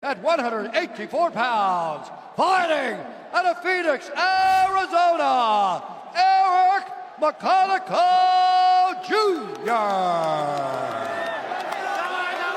at 184 pounds, fighting out of Phoenix, Arizona, Erik Makkoniko Jr.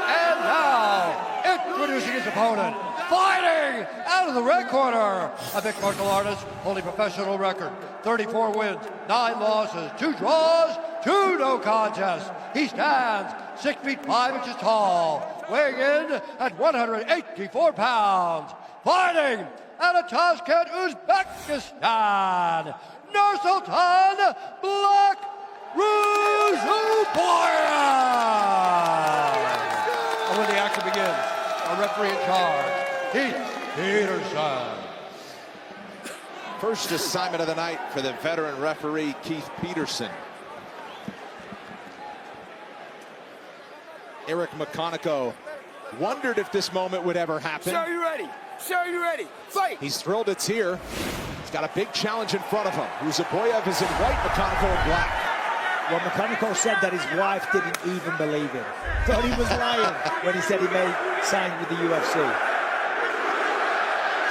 And now, introducing his opponent, fighting out of the red corner, a mixed martial artist holding professional record, 34 wins, 9 losses, 2 draws, 2 no contests. He stands 6 feet 5 inches tall, weighing in at 184 pounds, fighting out of Tashkent, Uzbekistan, Nursulton Black Ruziboev. And when the action begins, our referee in charge, Keith Peterson. First assignment of the night for the veteran referee, Keith Peterson. Erik Makkoniko wondered if this moment would ever happen. Sir, you ready? Sir, you ready? Fight! He's thrilled it's here. He's got a big challenge in front of him. Ruziboev is in white, Makkoniko in black. Well, Makkoniko said that his wife didn't even believe him. Thought he was lying when he said he signed with the UFC.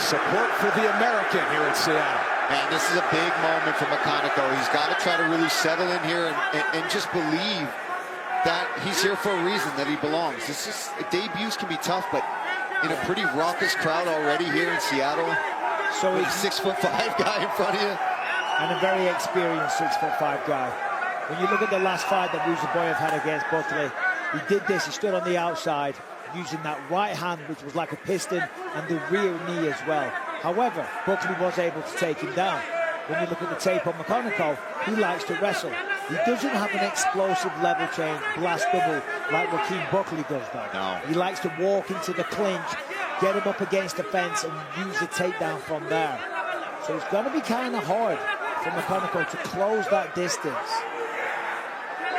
Support for the American here in Seattle. Man, this is a big moment for Makkoniko. He's got to try to really settle in here and just believe that he's here for a reason, that he belongs. This is, debuts can be tough, but in a pretty raucous crowd already here in Seattle. So with a 6'5" guy in front of you. And a very experienced 6'5" guy. When you look at the last fight that Ruziboev had against Buckley, he did this, he stood on the outside, using that right hand, which was like a piston, and the rear knee as well. However, Buckley was able to take him down. When you look at the tape on Makkoniko, he likes to wrestle. He doesn't have an explosive level change, blast double, like Joaquin Buckley does, though. No. He likes to walk into the clinch, get him up against the fence, and use the takedown from there. So it's going to be kind of hard for Makkoniko to close that distance.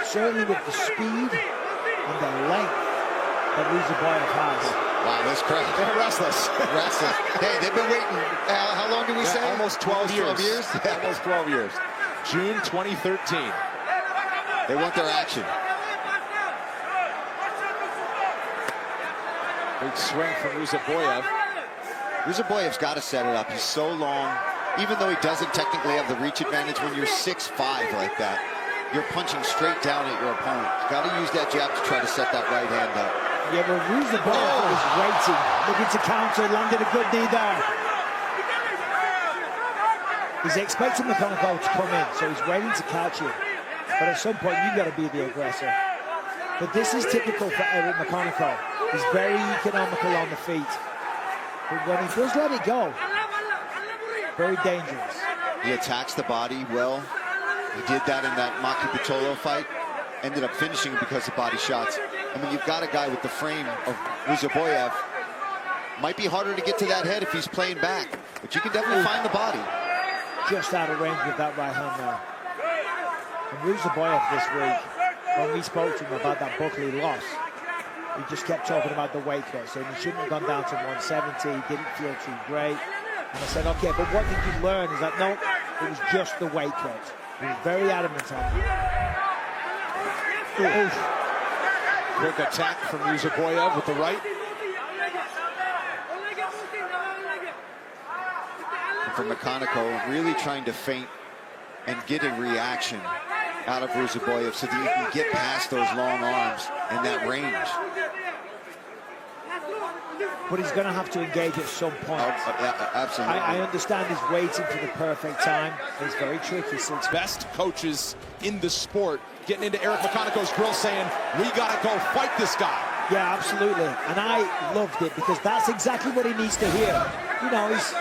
Certainly with the speed and the length that Ruziboev has. Wow, this crowd. They're restless. Restless. Hey, they've been waiting. How long did we say? Almost 12 years. 12 years? Yeah, almost 12 years. June 2013. They want their action. Big swing from Ruziboev. Ruziboev's got to set it up. He's so long. Even though he doesn't technically have the reach advantage, when you're 6'5" like that, you're punching straight down at your opponent. You've got to use that jab to try to set that right hand up. Yeah, but Ruziboev is waiting, looking to counter, landed a good knee there. He's expecting Makkoniko to come in, so he's waiting to catch him. But at some point, you've got to be the aggressor. But this is typical for Erik Makkoniko. He's very economical on the feet. But when he does let it go, very dangerous. He attacks the body well. He did that in that Makkoniko fight. Ended up finishing because of body shots. I mean, you've got a guy with the frame of Ruziboev. Might be harder to get to that head if he's playing back, but you can definitely find the body. Just out of range with that right hand there. And Ruziboev this week, when we spoke to him about that Buckley loss, he just kept talking about the weight cut, saying he shouldn't have gone down to 170, didn't feel too great. And I said, okay, but what did you learn? He's like, no, it was just the weight cut. He was very adamant on that. Quick attack from Ruziboev with the right. From Makkoniko, really trying to feint and get a reaction out of Ruziboev so that you can get past those long arms and that range. But he's going to have to engage at some point. Absolutely. I understand he's waiting for the perfect time. It's very tricky. Since Best coaches in the sport getting into Erik Makkoniko's grill saying, we got to go fight this guy. Yeah, absolutely. And I loved it because that's exactly what he needs to hear. You know, he's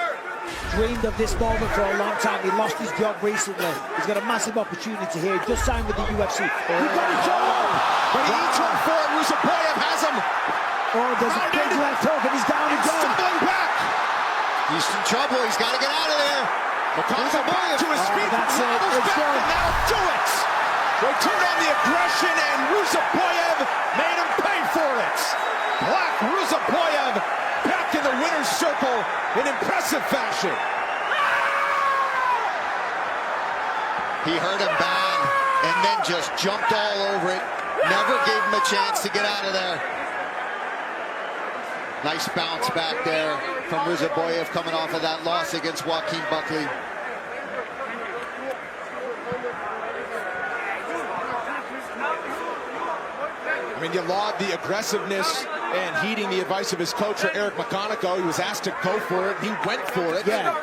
dreamed of this moment for a long time. He lost his job recently. He's got a massive opportunity here. He just signed with the UFC. He got a job! But he eats one for it. Ruziboev has him. Oh, there's a big left hook and he's down again. Stumbling back. He's in trouble. He's got to get out of there. Makkoniko back to his feet. That's it. It's back, and now do it. They turned on the aggression, and Ruziboev made him pay for it. Black Ruziboev back in the winner's circle in impressive fashion. He hurt him bad and then just jumped all over it. Never gave him a chance to get out of there. Nice bounce back there from Ruziboev coming off of that loss against Joaquin Buckley. I mean, you laud the aggressiveness and heeding the advice of his coach, Erik Makkoniko. He was asked to go for it. He went for it. Yeah,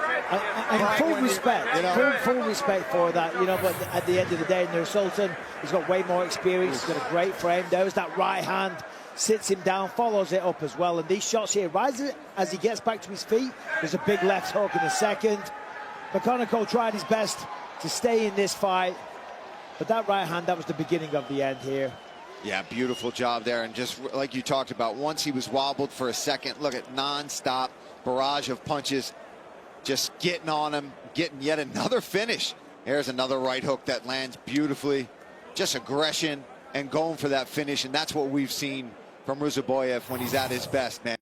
and full respect, you know, full respect for that, you know, but at the end of the day, Nursulton, he's got way more experience, he's got a great frame. There's that right hand, sits him down, follows it up as well, and these shots here, rises as he gets back to his feet. There's a big left hook in the second. Makkoniko tried his best to stay in this fight, but that right hand, that was the beginning of the end here. Yeah, beautiful job there. And just like you talked about, once he was wobbled for a second, look at non-stop barrage of punches, just getting on him, getting yet another finish. There's another right hook that lands beautifully. Just aggression and going for that finish. And that's what we've seen from Ruziboev when he's at his best, man.